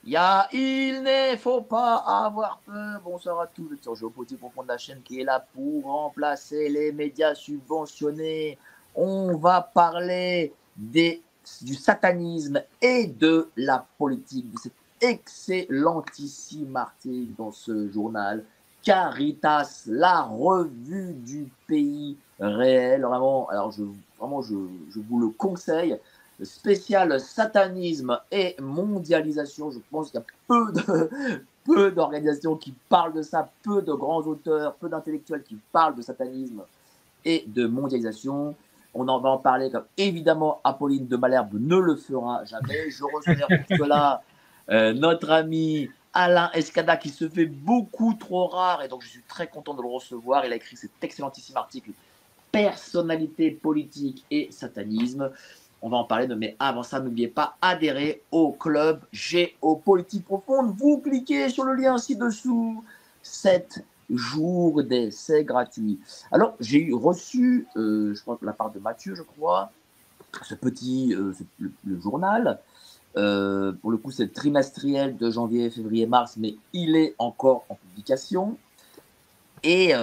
Il ne faut pas avoir peur. Bonsoir à tous, le sur Géopolitique Profonde, la chaîne qui est là pour remplacer les médias subventionnés. On va parler du satanisme et de la politique, de cet excellentissime article dans ce journal. Caritas, la revue du pays réel. Vraiment, alors je vous le conseille. Spécial satanisme et mondialisation. Je pense qu'il y a peu d'organisations qui parlent de ça, peu de grands auteurs, peu d'intellectuels qui parlent de satanisme et de mondialisation. On en va en parler comme évidemment Apolline de Malherbe ne le fera jamais. Je reçois pour cela notre ami Alain Escada qui se fait beaucoup trop rare et donc je suis très content de le recevoir. Il a écrit cet excellentissime article Personnalité politique et satanisme. On va en parler, mais avant ça, n'oubliez pas, adhérer au club Géopolitique Profonde. Vous cliquez sur le lien ci-dessous. 7 jours d'essai gratuit. Alors, j'ai reçu, je crois, de la part de Mathieu, je crois, ce petit le journal. Pour le coup, c'est trimestriel de janvier, février, mars, mais il est encore en publication. Et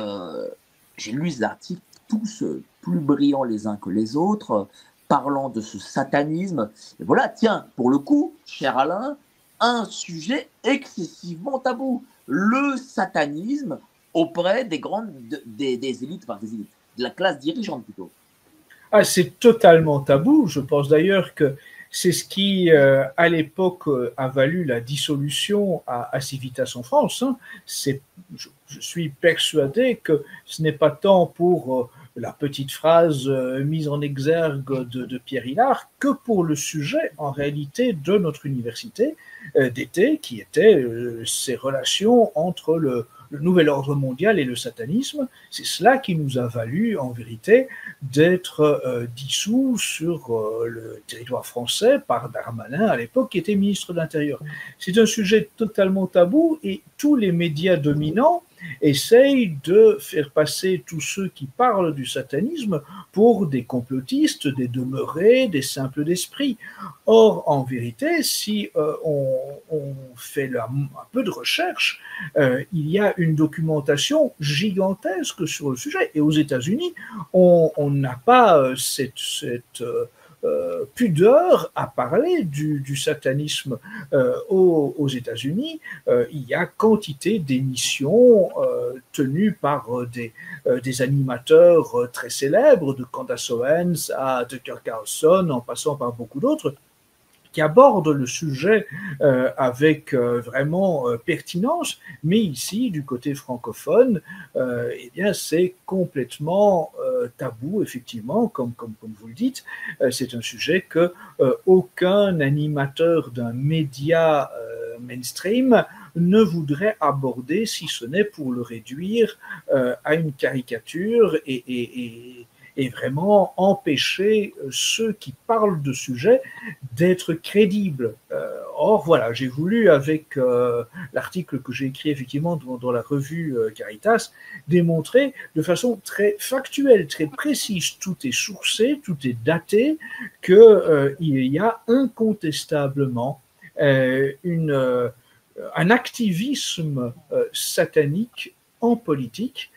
j'ai lu ces articles, tous plus brillants les uns que les autres, parlant de ce satanisme. Et voilà, tiens, pour le coup, cher Alain, un sujet excessivement tabou. Le satanisme auprès des grandes, des élites, enfin des élites, de la classe dirigeante plutôt. Ah, c'est totalement tabou. Je pense d'ailleurs que c'est ce qui, à l'époque, a valu la dissolution à Civitas en France. Hein. Je suis persuadé que ce n'est pas tant pour la petite phrase mise en exergue de Pierre Hillard que pour le sujet, en réalité, de notre université d'été, qui était ces relations entre le nouvel ordre mondial et le satanisme. C'est cela qui nous a valu, en vérité, d'être dissous sur le territoire français par Darmanin, à l'époque, qui était ministre de l'Intérieur. C'est un sujet totalement tabou et tous les médias dominants essayent de faire passer tous ceux qui parlent du satanisme pour des complotistes, des demeurés, des simples d'esprit. Or, en vérité, si on fait un peu de recherche, il y a une documentation gigantesque sur le sujet. Et aux États-Unis, on n'a pas cette pudeur à parler du satanisme. Aux États-Unis, il y a quantité d'émissions tenues par des animateurs très célèbres, de Candace Owens à Tucker Carlson, en passant par beaucoup d'autres, qui aborde le sujet avec vraiment pertinence, mais ici, du côté francophone, eh bien, c'est complètement tabou, effectivement, comme vous le dites. C'est un sujet que aucun animateur d'un média mainstream ne voudrait aborder, si ce n'est pour le réduire à une caricature et vraiment empêcher ceux qui parlent de sujets d'être crédibles. Or, voilà, j'ai voulu, avec l'article que j'ai écrit effectivement dans la revue Caritas, démontrer de façon très factuelle, très précise, tout est sourcé, tout est daté, qu'il y a incontestablement un activisme satanique en politique.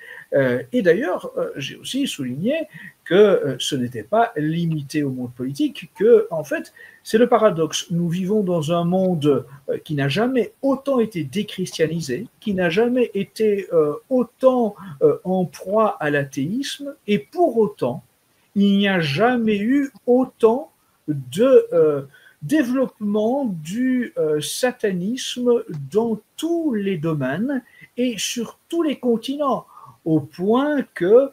Et d'ailleurs, j'ai aussi souligné que ce n'était pas limité au monde politique, que, en fait, c'est le paradoxe. Nous vivons dans un monde qui n'a jamais autant été déchristianisé, qui n'a jamais été autant en proie à l'athéisme, et pour autant, il n'y a jamais eu autant de développement du satanisme dans tous les domaines et sur tous les continents, au point que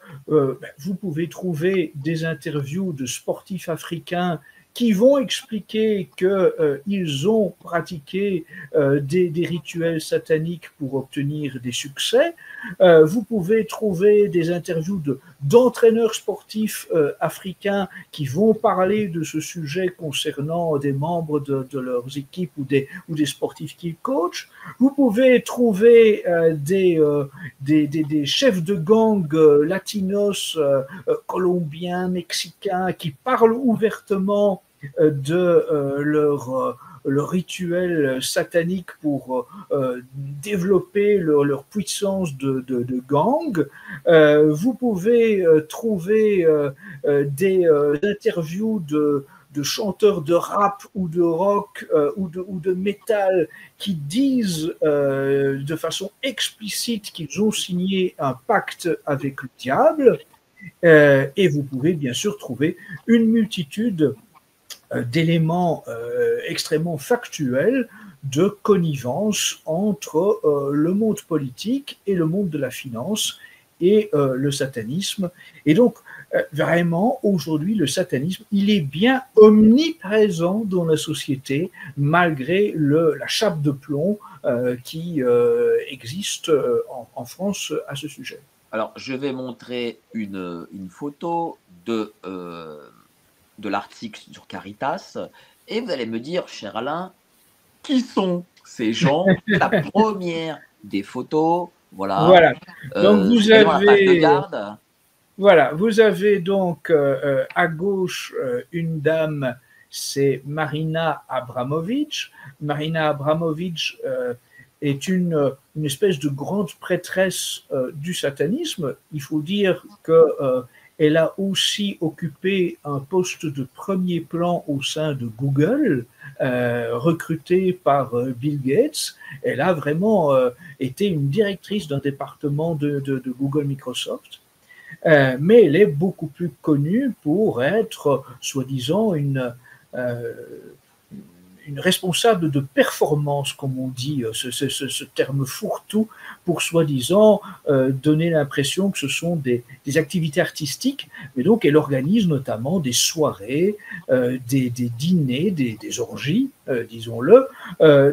vous pouvez trouver des interviews de sportifs africains qui vont expliquer qu'ils ont pratiqué des rituels sataniques pour obtenir des succès. Vous pouvez trouver des interviews d'entraîneurs sportifs africains qui vont parler de ce sujet concernant des membres de leurs équipes ou des sportifs qu'ils coachent. Vous pouvez trouver des chefs de gang latinos, colombiens, mexicains, qui parlent ouvertement de leur le rituel satanique pour développer leur puissance de gang. Vous pouvez trouver des interviews de chanteurs de rap ou de rock ou de métal qui disent de façon explicite qu'ils ont signé un pacte avec le diable. Et vous pouvez bien sûr trouver une multitude d'éléments extrêmement factuels de connivence entre le monde politique et le monde de la finance et le satanisme. Et donc, vraiment, aujourd'hui, le satanisme, il est bien omniprésent dans la société, malgré la chape de plomb qui existe en France à ce sujet. Alors, je vais montrer une photo de l'article sur Caritas, et vous allez me dire, cher Alain, qui sont ces gens? La première des photos, voilà. Voilà. Donc vous avez, garde. Voilà, vous avez donc à gauche une dame, c'est Marina Abramović. Marina Abramović est une espèce de grande prêtresse du satanisme. Il faut dire qu'elle a aussi occupé un poste de premier plan au sein de Google, recrutée par Bill Gates. Elle a vraiment été une directrice d'un département de Google Microsoft. Mais elle est beaucoup plus connue pour être, soi-disant, une responsable de performance, comme on dit, ce terme fourre-tout, pour soi-disant donner l'impression que ce sont des activités artistiques. Mais donc, elle organise notamment des soirées, des dîners, des orgies, disons-le,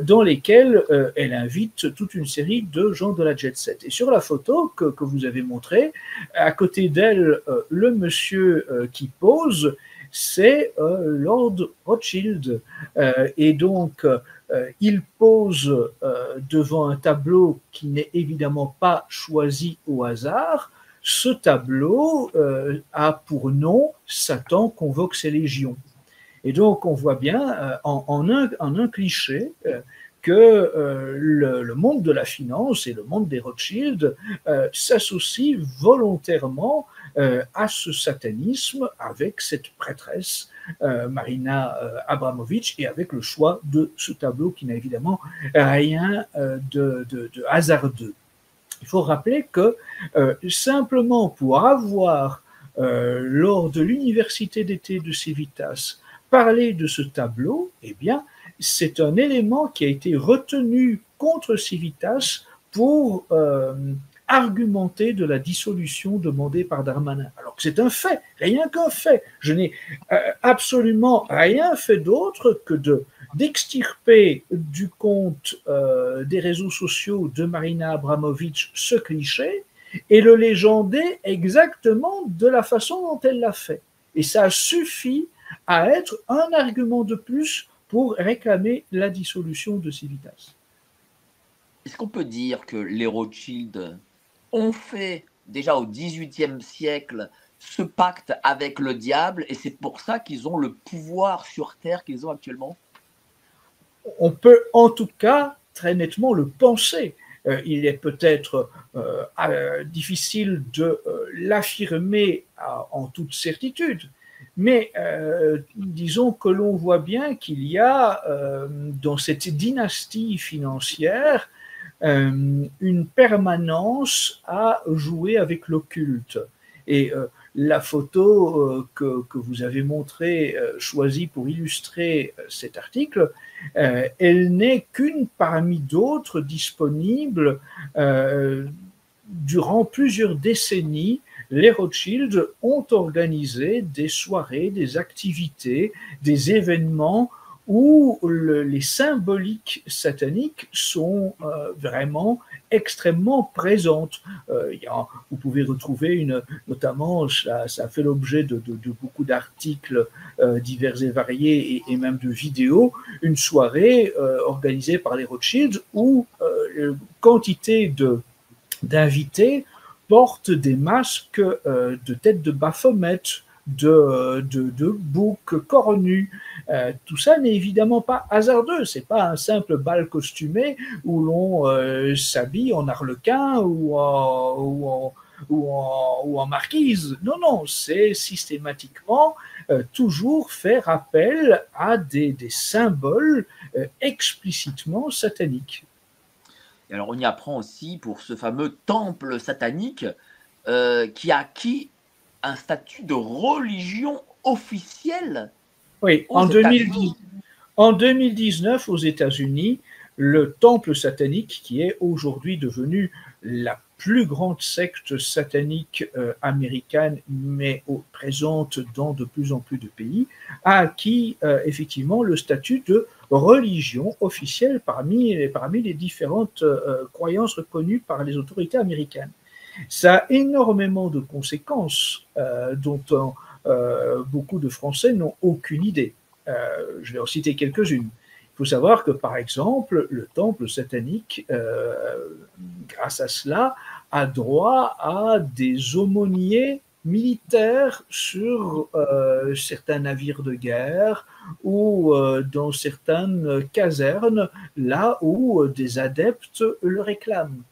dans lesquelles elle invite toute une série de gens de la jet set. Et sur la photo que vous avez montrée, à côté d'elle, le monsieur qui pose, c'est Lord Rothschild. Et donc, il pose devant un tableau qui n'est évidemment pas choisi au hasard. Ce tableau a pour nom « Satan convoque ses légions ». Et donc, on voit bien en un cliché que le monde de la finance et le monde des Rothschild s'associent volontairement à ce satanisme avec cette prêtresse Marina Abramović et avec le choix de ce tableau qui n'a évidemment rien de hasardeux. Il faut rappeler que simplement pour avoir, lors de l'université d'été de Civitas, parlé de ce tableau, eh bien, c'est un élément qui a été retenu contre Civitas pour argumenter de la dissolution demandée par Darmanin. Alors que c'est un fait, rien qu'un fait. Je n'ai absolument rien fait d'autre que d'extirper du compte des réseaux sociaux de Marina Abramović ce cliché et le légender exactement de la façon dont elle l'a fait. Et ça suffit à être un argument de plus pour réclamer la dissolution de Civitas. Est-ce qu'on peut dire que les Rothschild ont fait déjà au XVIIIe siècle ce pacte avec le diable et c'est pour ça qu'ils ont le pouvoir sur Terre qu'ils ont actuellement? On peut en tout cas très nettement le penser. Il est peut-être difficile de l'affirmer en toute certitude, mais disons que l'on voit bien qu'il y a dans cette dynastie financière une permanence à jouer avec l'occulte. Et la photo que vous avez montrée, choisie pour illustrer cet article, elle n'est qu'une parmi d'autres disponibles durant plusieurs décennies. Les Rothschild ont organisé des soirées, des activités, des événements où les symboliques sataniques sont vraiment extrêmement présentes. Vous pouvez retrouver notamment, ça a fait l'objet de beaucoup d'articles divers et variés et même de vidéos, une soirée organisée par les Rothschild où quantité d'invités portent des masques de tête de Baphomet, de boucs cornus, Tout ça n'est évidemment pas hasardeux, c'est pas un simple bal costumé où l'on s'habille en arlequin ou en marquise. Non, non, c'est systématiquement toujours faire appel à des symboles explicitement sataniques. Et alors on y apprend aussi pour ce fameux temple satanique qui a acquis un statut de religion officielle Oui, aux États-Unis. en 2019, aux États-Unis, le temple satanique, qui est aujourd'hui devenu la plus grande secte satanique américaine, mais présente dans de plus en plus de pays, a acquis effectivement le statut de religion officielle parmi les différentes croyances reconnues par les autorités américaines. Ça a énormément de conséquences dont beaucoup de Français n'ont aucune idée. Je vais en citer quelques-unes. Il faut savoir que, par exemple, le temple satanique, grâce à cela, a droit à des aumôniers militaires sur certains navires de guerre ou dans certaines casernes, là où des adeptes le réclament.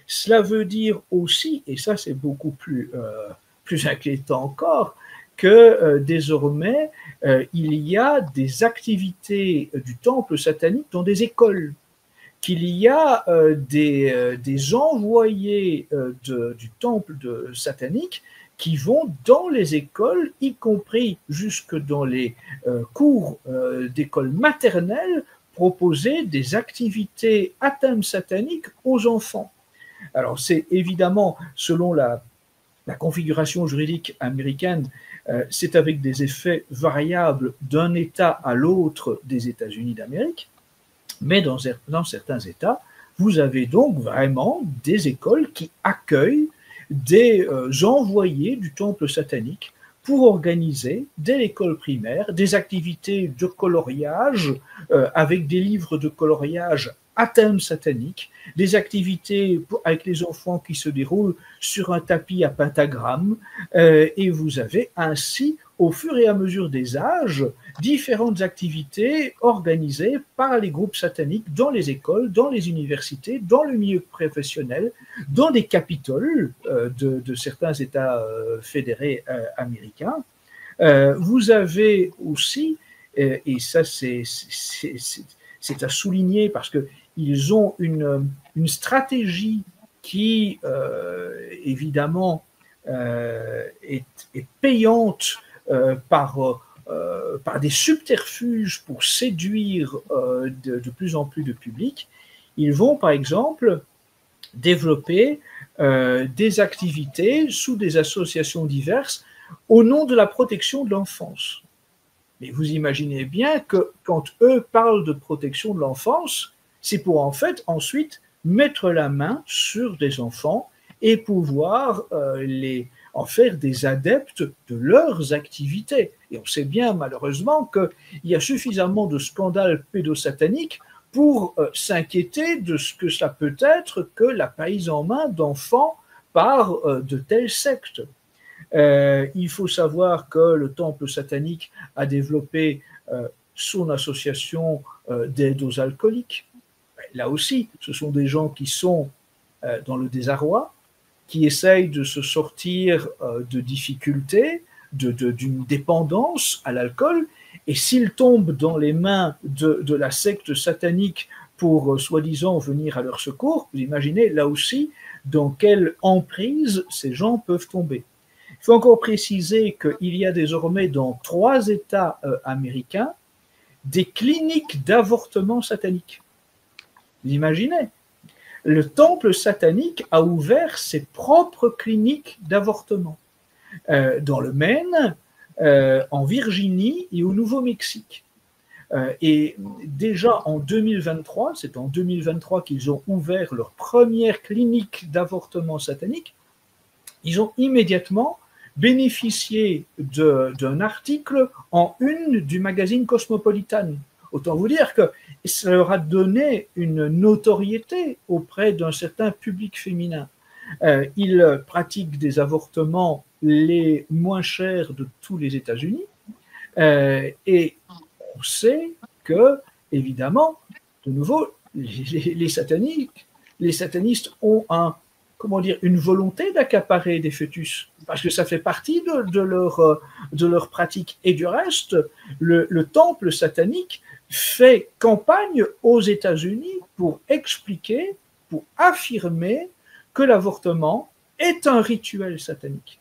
Cela veut dire aussi, et ça c'est beaucoup plus inquiétant encore, que désormais il y a des activités du temple satanique dans des écoles, qu'il y a des envoyés du temple satanique qui vont dans les écoles, y compris jusque dans les cours d'école maternelle, proposer des activités à thème satanique aux enfants. Alors c'est évidemment, selon la configuration juridique américaine, c'est avec des effets variables d'un État à l'autre des États-Unis d'Amérique, mais dans certains États, vous avez donc vraiment des écoles qui accueillent des envoyés du temple satanique pour organiser, dès l'école primaire, des activités de coloriage avec des livres de coloriage à thème satanique, des activités avec les enfants qui se déroulent sur un tapis à pentagramme, et vous avez ainsi, au fur et à mesure des âges, différentes activités organisées par les groupes sataniques dans les écoles, dans les universités, dans le milieu professionnel, dans des capitoles de certains États fédérés américains. Vous avez aussi, et ça c'est à souligner parce qu'ils ont une stratégie qui, évidemment, est payante par des subterfuges pour séduire de plus en plus de public. Ils vont, par exemple, développer des activités sous des associations diverses au nom de la protection de l'enfance. Mais vous imaginez bien que quand eux parlent de protection de l'enfance, c'est pour en fait ensuite mettre la main sur des enfants et pouvoir en faire des adeptes de leurs activités. Et on sait bien malheureusement qu'il y a suffisamment de scandales pédosataniques pour s'inquiéter de ce que ça peut être que la prise en main d'enfants par de telles sectes. Il faut savoir que le temple satanique a développé son association d'aide aux alcooliques. Là aussi, ce sont des gens qui sont dans le désarroi, qui essayent de se sortir de difficultés, d'une dépendance à l'alcool, et s'ils tombent dans les mains de la secte satanique pour soi-disant venir à leur secours, vous imaginez là aussi dans quelle emprise ces gens peuvent tomber. Il faut encore préciser qu'il y a désormais dans 3 États américains des cliniques d'avortement satanique. Vous imaginez ? Le temple satanique a ouvert ses propres cliniques d'avortement dans le Maine, en Virginie et au Nouveau-Mexique. Et déjà en 2023, c'est en 2023 qu'ils ont ouvert leur première clinique d'avortement satanique, ils ont immédiatement bénéficié d'un article en une du magazine Cosmopolitan. Autant vous dire que ça leur a donné une notoriété auprès d'un certain public féminin. Ils pratiquent des avortements les moins chers de tous les États-Unis et on sait que, évidemment, de nouveau, les satanistes ont comment dire, une volonté d'accaparer des fœtus, parce que ça fait partie de leur pratique. Et du reste, le temple satanique fait campagne aux États-Unis pour expliquer, pour affirmer que l'avortement est un rituel satanique.